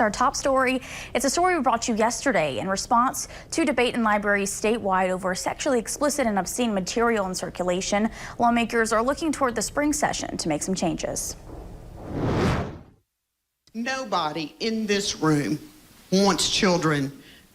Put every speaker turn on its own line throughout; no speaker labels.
Our top story, it's a story we brought you yesterday in response to debate in libraries statewide over sexually explicit and obscene material in circulation. Lawmakers are looking toward the spring session to make some changes.
Nobody in this room wants children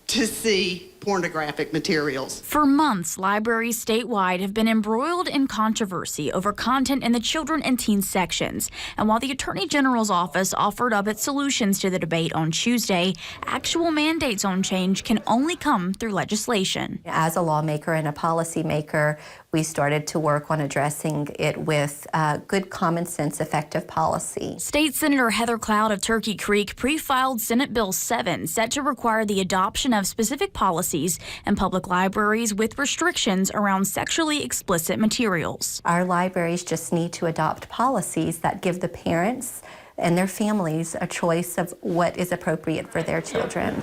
to see pornographic materials.
For months, libraries statewide have been embroiled in controversy over content in the children and teen sections. And while the Attorney General's office offered up its solutions to the debate on Tuesday, actual mandates on change can only come through legislation.
As a lawmaker and a policymaker, we started to work on addressing it with good common sense, effective policy.
State Senator Heather Cloud of Turkey Creek pre-filed Senate Bill 7, set to require the adoption of specific policies in public libraries with restrictions around sexually explicit materials.
Our libraries just need to adopt policies that give the parents and their families a choice of what is appropriate for their children.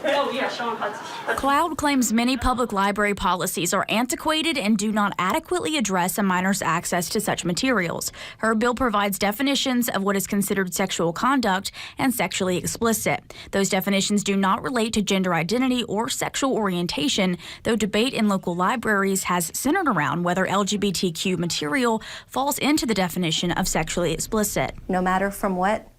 Cloud claims many public library policies are antiquated and do not adequately address a minor's access to such materials. Her bill provides definitions of what is considered sexual conduct and sexually explicit. Those definitions do not relate to gender identity or sexual orientation, though debate in local libraries has centered around whether LGBTQ material falls into the definition of sexually explicit.
No matter from what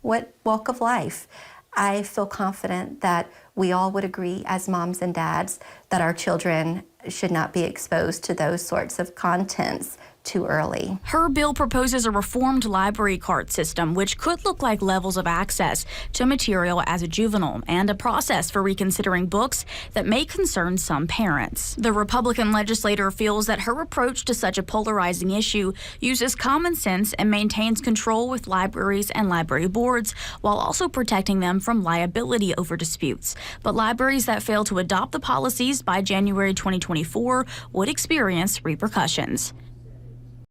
walk of life, I feel confident that we all would agree as moms and dads that our children should not be exposed to those sorts of contents too early.
Her bill proposes a reformed library card system, which could look like levels of access to material as a juvenile and a process for reconsidering books that may concern some parents. The Republican legislator feels that her approach to such a polarizing issue uses common sense and maintains control with libraries and library boards while also protecting them from liability over disputes. But libraries that fail to adopt the policies by January 2024 would experience repercussions.